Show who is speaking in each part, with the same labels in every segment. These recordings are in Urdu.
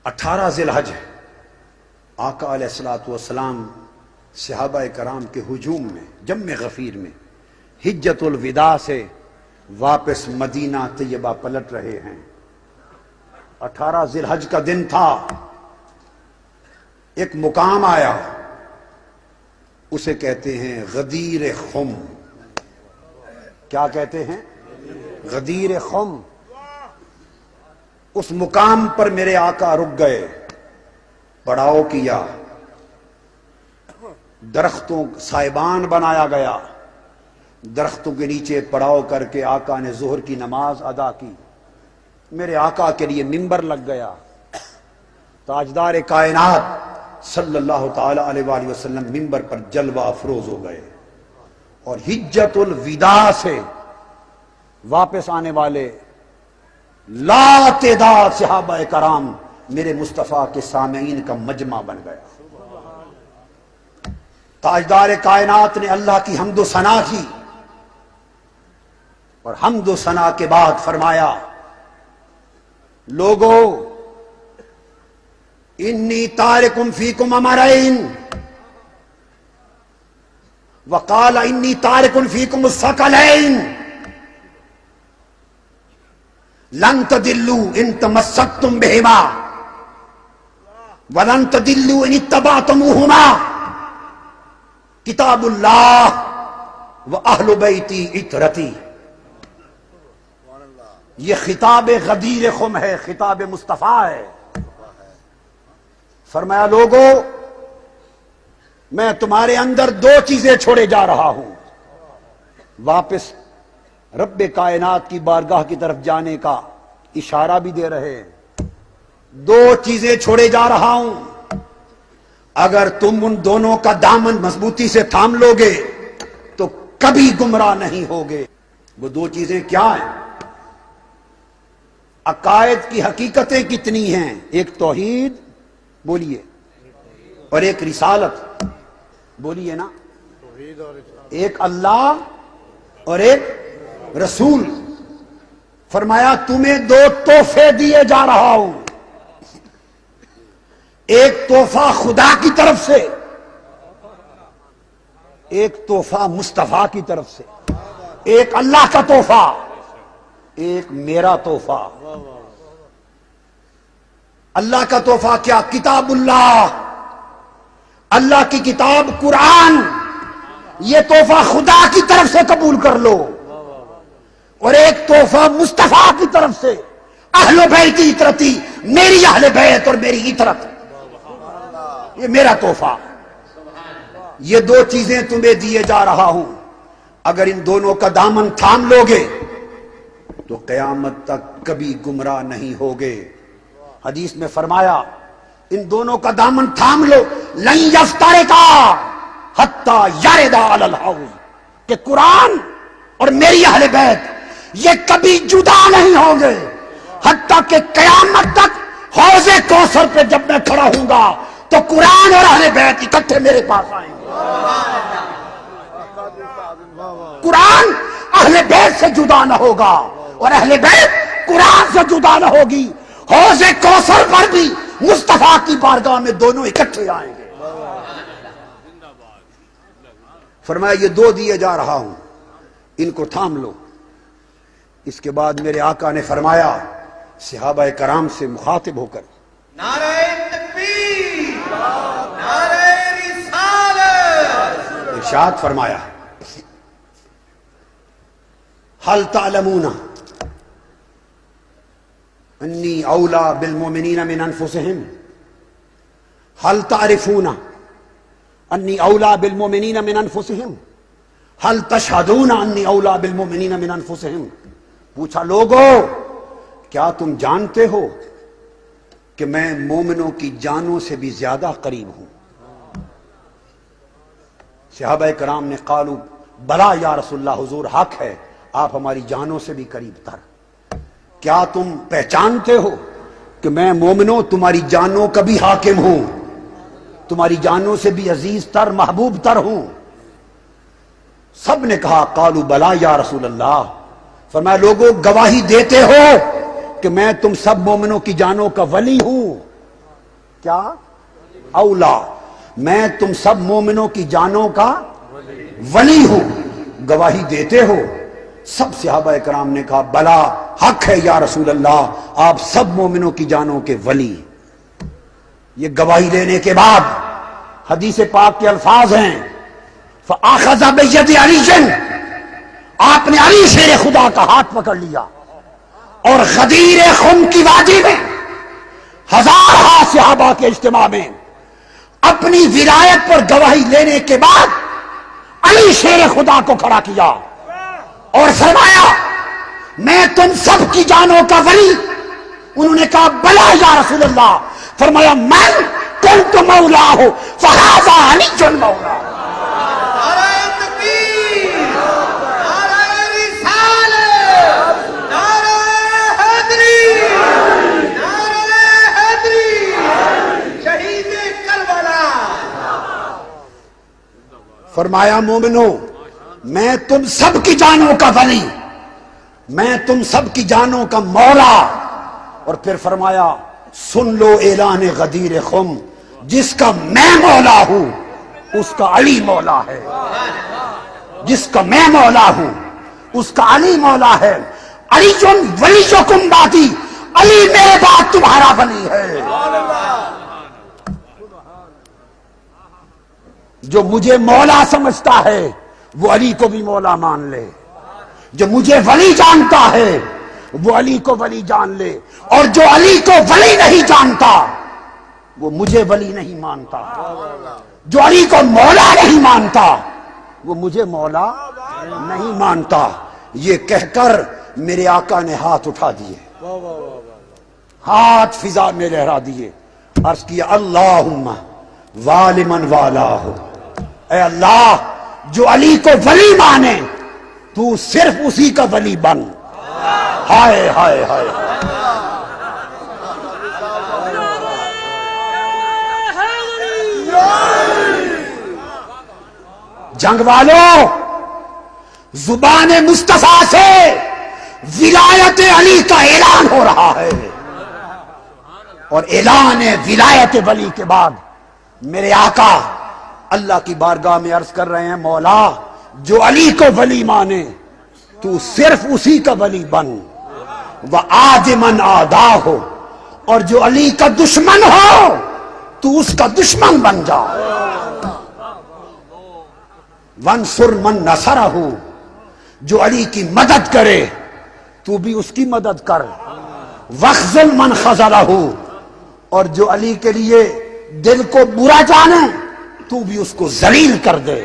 Speaker 1: 18 ذی الحج آقا علیہ الصلوۃ والسلام صحابہ کرام کے ہجوم میں جم غفیر میں حجۃ الوداع سے واپس مدینہ طیبہ پلٹ رہے ہیں۔ 18 ذی الحج کا دن تھا، ایک مقام آیا، اسے کہتے ہیں غدیر خم۔ کیا کہتے ہیں؟ غدیر خم۔ اس مقام پر میرے آقا رک گئے، پڑاؤ کیا، درختوں سائبان بنایا گیا، درختوں کے نیچے پڑاؤ کر کے آقا نے ظہر کی نماز ادا کی۔ میرے آقا کے لیے ممبر لگ گیا، تاجدار کائنات صلی اللہ تعالی علیہ وآلہ وسلم ممبر پر جلوہ افروز ہو گئے، اور حجۃ الوداع سے واپس آنے والے لا تعداد صحابہ کرام میرے مصطفیٰ کے سامعین کا مجمع بن گیا۔ تاجدار کائنات نے اللہ کی حمد و ثنا کی، اور حمد و ثنا کے بعد فرمایا، لوگو انی تارکم فیکم امرین، وقال انی تارکم فیکم الثقلین، لن تدلوا ان تمسکتم بہما ولن تدلوا ان اتبعتموہما، کتاب اللہ و اہل بیتی عترتی۔ یہ خطاب غدیر خم ہے، خطاب مصطفیٰ ہے۔ فرمایا، لوگو میں تمہارے اندر دو چیزیں چھوڑے جا رہا ہوں، واپس رب کائنات کی بارگاہ کی طرف جانے کا اشارہ بھی دے رہے ہیں۔ دو چیزیں چھوڑے جا رہا ہوں، اگر تم ان دونوں کا دامن مضبوطی سے تھام لو گے تو کبھی گمراہ نہیں ہوگے۔ وہ دو چیزیں کیا ہیں؟ عقائد کی حقیقتیں کتنی ہیں؟ ایک توحید بولیے، اور ایک رسالت بولیے نا، ایک اللہ اور ایک رسول۔ فرمایا تمہیں دو تحفے دیے جا رہا ہوں، ایک تحفہ خدا کی طرف سے، ایک تحفہ مصطفیٰ کی طرف سے، ایک اللہ کا تحفہ، ایک میرا تحفہ۔ اللہ کا تحفہ کیا؟ کتاب اللہ، اللہ کی کتاب قرآن، یہ تحفہ خدا کی طرف سے قبول کر لو، اور ایک تحفہ مصطفیٰ کی طرف سے، اہل بیت عترتی، میری اہل بیت اور میری عترت، یہ میرا تحفہ۔ یہ دو چیزیں تمہیں دیے جا رہا ہوں، اگر ان دونوں کا دامن تھام لو گے تو قیامت تک کبھی گمراہ نہیں ہوگے۔ حدیث میں فرمایا، ان دونوں کا دامن تھام لو، لن یفترقا حتی یردا علی الحوض، کہ قرآن اور میری اہل بیت یہ کبھی جدا نہیں ہوں گے، حتیٰ کہ قیامت تک حوض کوثر پہ جب میں کھڑا ہوں گا تو قرآن اور اہل بیت اکٹھے میرے پاس آئیں گے۔ قرآن اہل بیت سے جدا نہ ہوگا، اور اہل بیت قرآن سے جدا نہ ہوگی۔ حوض کوثر پر بھی مصطفیٰ کی بارگاہ میں دونوں اکٹھے آئیں گے۔ فرمایا یہ دو دیے جا رہا ہوں، ان کو تھام لو۔ اس کے بعد میرے آقا نے فرمایا صحابہ کرام سے مخاطب ہو کر،
Speaker 2: نعرہ تکبیر، نعرہ رسالت،
Speaker 1: ارشاد فرمایا، هل تعلمون انی اولا بالمؤمنین من انفسهم، هل تعرفون انی اولا بالمؤمنین من انفسهم، هل تشهدون انی اولا بالمؤمنین من انفسهم۔ پوچھا، لوگو کیا تم جانتے ہو کہ میں مومنوں کی جانوں سے بھی زیادہ قریب ہوں؟ صحابہ کرام نے قالوا بلا یا رسول اللہ، حضور حق ہے، آپ ہماری جانوں سے بھی قریب تر۔ کیا تم پہچانتے ہو کہ میں مومنوں تمہاری جانوں کا بھی حاکم ہوں، تمہاری جانوں سے بھی عزیز تر محبوب تر ہوں؟ سب نے کہا قالوا بلا یا رسول اللہ۔ فرمایا لوگوں گواہی دیتے ہو کہ میں تم سب مومنوں کی جانوں کا ولی ہوں، کیا اولا، میں تم سب مومنوں کی جانوں کا ولی ہوں، گواہی دیتے ہو؟ سب صحابہ کرام نے کہا بلا، حق ہے یا رسول اللہ، آپ سب مومنوں کی جانوں کے ولی۔ یہ گواہی دینے کے بعد حدیث پاک کے الفاظ ہیں فَآخَذَ بِيَدِ عَلِيٍّ، آپ نے علی شیر خدا کا ہاتھ پکڑ لیا، اور غدیر خم کی وادی میں ہزارہ صحابہ کے اجتماع میں اپنی ولایت پر گواہی لینے کے بعد علی شیر خدا کو کھڑا کیا اور فرمایا میں تم سب کی جانوں کا ولی۔ انہوں نے کہا بلا یا رسول اللہ، فرمایا من کنت مولا ہو فہذا علی مولا۔
Speaker 2: نعرہ تکبیر، نعرہ رسالت، نعرہ حیدری، نعرہ حیدری، شہید کربلا۔
Speaker 1: فرمایا مومنو، میں تم سب کی جانوں کا ولی، میں تم سب کی جانوں کا مولا۔ اور پھر فرمایا سن لو اعلان غدیر خم، جس کا میں مولا ہوں اس کا علی مولا ہے، جس کا میں مولا ہوں اس کا علی مولا ہے۔ علی ولیکم بعدی، علی میرے بعد تمہارا ولی ہے۔ جو مجھے مولا سمجھتا ہے وہ علی کو بھی مولا مان لے، جو مجھے ولی جانتا ہے وہ علی کو ولی جان لے، اور جو علی کو ولی نہیں جانتا وہ مجھے ولی نہیں مانتا، جو علی کو مولا نہیں مانتا وہ مجھے مولا نہیں مانتا۔ یہ کہہ کر میرے آقا نے ہاتھ اٹھا دیے، ہاتھ فضا میں لہرا دیے، عرض کیا اللہم والمن والہ، اے اللہ جو علی کو ولی مانے تو صرف اسی کا ولی بن۔ ہائے ہائے ہائے، جنگ والوں، زبان مصطفیٰ سے ولایت علی کا اعلان ہو رہا ہے، اور اعلان ولایت ولی کے بعد میرے آقا اللہ کی بارگاہ میں عرض کر رہے ہیں مولا جو علی کو ولی مانے تو صرف اسی کا ولی بن، وَعَادِ مَنْ عَادَاهُ، اور جو علی کا دشمن ہو تو اس کا دشمن بن جا، وَانْصُرْ مَنْ نَصَرَهُ، جو علی کی مدد کرے تو بھی اس کی مدد کر، وَاخْذُلْ مَنْ خَذَلَهُ، اور جو علی کے لیے دل کو برا جانے تو بھی اس کو ذلیل کر دے۔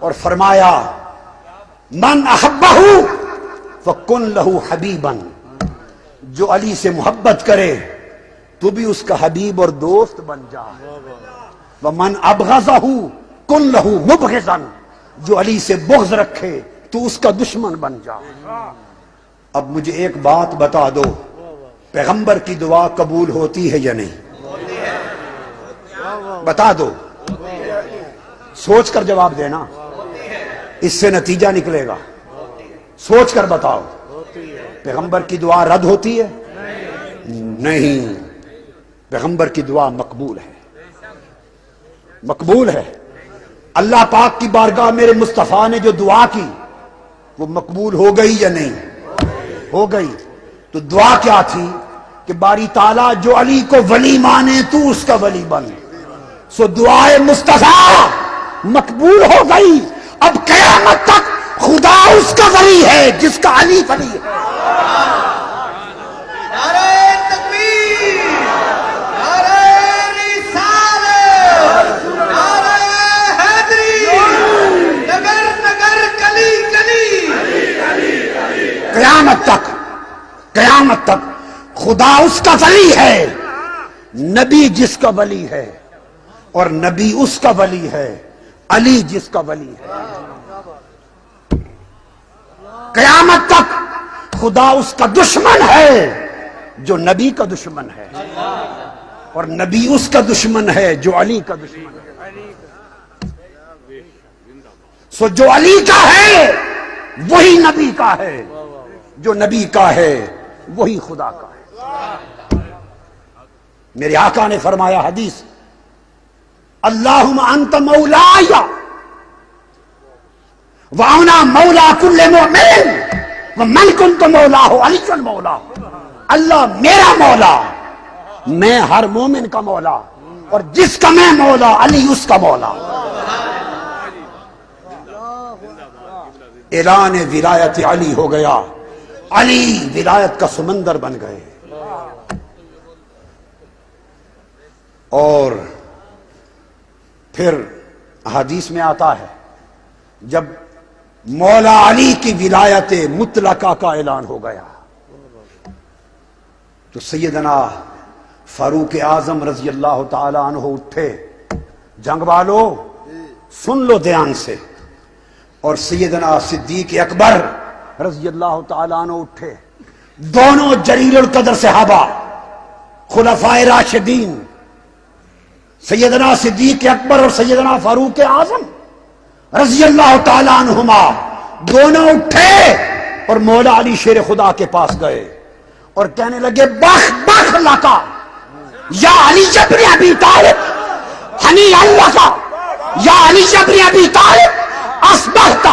Speaker 1: اور فرمایا من احبہ فکن لہو حبیبا، جو علی سے محبت کرے تو بھی اس کا حبیب اور دوست بن جا، ومن ابغضہ کن لہو مبغضا، جو علی سے بغض رکھے تو اس کا دشمن بن جا۔ اب مجھے ایک بات بتا دو، پیغمبر کی دعا قبول ہوتی ہے یا نہیں؟ بتا دو، سوچ کر جواب دینا، اس سے نتیجہ نکلے گا، سوچ کر بتاؤ۔ پیغمبر کی دعا رد ہوتی ہے؟ نہیں، پیغمبر کی دعا مقبول ہے، مقبول ہے۔ اللہ پاک کی بارگاہ میرے مصطفیٰ نے جو دعا کی وہ مقبول ہو گئی یا نہیں؟ ہو گئی۔ تو دعا کیا تھی کہ باری تعالیٰ جو علی کو ولی مانے تو اس کا ولی بن، سو دعائے مصطفیٰ مقبول ہو گئی۔ اب قیامت تک خدا اس کا ولی ہے جس کا علی ولی ہے۔
Speaker 2: نعرہ تکبیر، نعرہ رسالت، نعرہ حیدری، نگر نگر گلی گلی،
Speaker 1: قیامت تک، قیامت تک خدا اس کا ولی ہے، نبی جس کا ولی ہے، اور نبی اس کا ولی ہے، علی جس کا ولی ہے۔ قیامت تک خدا اس کا دشمن ہے جو نبی کا دشمن ہے، اور نبی اس کا دشمن ہے جو علی کا دشمن ہے۔ سو جو علی کا ہے وہی نبی کا ہے، جو نبی کا ہے وہی خدا کا ہے۔ میرے آقا نے فرمایا حدیث، اللہم انت مولایا وانا مولا کل مؤمن ومن کنت مولا علی مولا، اللہ میرا مولا، میں ہر مومن کا مولا، اور جس کا میں مولا علی اس کا مولا۔ اعلان ولایت علی ہو گیا، علی ولایت کا سمندر بن گئے۔ اور پھر حدیث میں آتا ہے جب مولا علی کی ولایت مطلقہ کا اعلان ہو گیا تو سیدنا فاروق اعظم رضی اللہ تعالی عنہ اٹھے، جنگ والو سن لو دھیان سے، اور سیدنا صدیق اکبر رضی اللہ تعالی عنہ اٹھے، دونوں جلیل القدر صحابہ خلفائے راشدین سیدنا صدیق اکبر اور سیدنا فاروق اعظم رضی اللہ تعالی عنہما دونوں اٹھے اور مولا علی شیر خدا کے پاس گئے اور کہنے لگے بخ بخ لکا یا علی ابن ابی طالب، ہنی اللہ کا یا علی ابن ابی طالب، اصبحت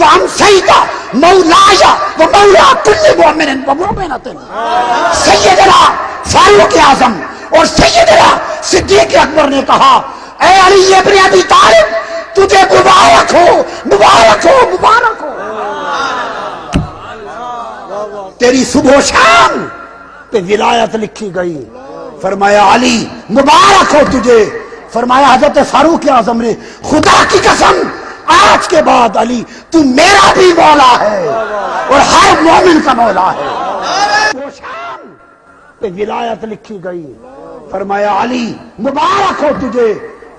Speaker 1: وامسیت مولایا ومولا کل مؤمن ومؤمنۃ۔ سیدنا فاروق اعظم اور سیدنا صدیق اکبر نے کہا اے علی ابن ابی طالب تجھے مبارک ہو مبارک ہو مبارک ہو، تیری صبح و شام پہ ولایت لکھی گئی۔ فرمایا علی مبارک ہو تجھے۔ فرمایا حضرت فاروق اعظم نے خدا کی قسم آج کے بعد علی تو میرا بھی مولا ہے اور ہر مومن کا مولا ہے۔ صبح و شام پہ ولایت لکھی گئی۔ فرمایا علی مبارک ہو تجھے۔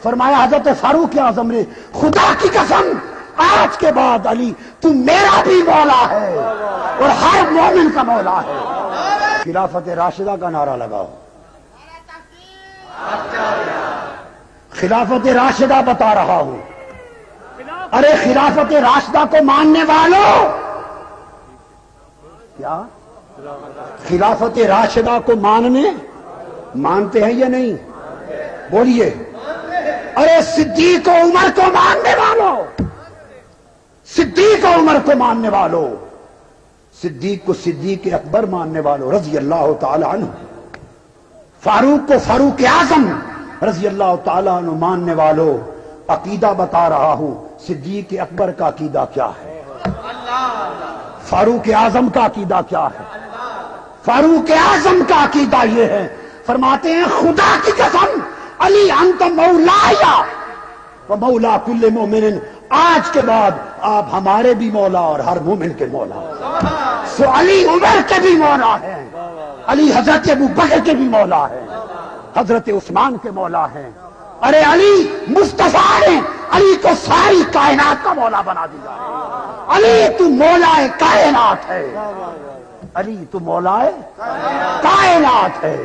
Speaker 1: فرمایا حضرت فاروق اعظم نے خدا کی قسم آج کے بعد علی تو میرا بھی مولا ہے اور ہر مومن کا مولا ہے۔ خلافت راشدہ کا نعرہ لگاؤ، خلافت راشدہ بتا رہا ہوں۔ ارے خلافت راشدہ کو ماننے والوں، کیا خلافت راشدہ کو مانتے ہیں یا نہیں؟ بولیے۔ ارے صدیق و عمر کو ماننے والوں، صدیق و عمر کو ماننے والوں، صدیق کو صدیق اکبر ماننے والوں رضی اللہ تعالی عنہ، فاروق کو فاروق اعظم رضی اللہ تعالی عنہ ماننے والوں، عقیدہ بتا رہا ہوں صدیق اکبر کا عقیدہ کیا ہے، فاروق اعظم کا عقیدہ کیا ہے۔ فاروق اعظم کا عقیدہ یہ ہے، فرماتے ہیں خدا کی قسم علی انت مولایا و مولا کل مومن، آج کے بعد آپ ہمارے بھی مولا اور ہر مومن کے مولا۔ سو علی عمر کے بھی مولا ہیں، علی حضرت ابو بکر کے بھی مولا ہیں، حضرت عثمان کے مولا ہیں۔ ارے علی مصطفیٰ نے علی کو ساری کائنات کا مولا بنا دیا ہے۔ علی تو مولا کائنات ہے، علی تو مولا کائنات ہے۔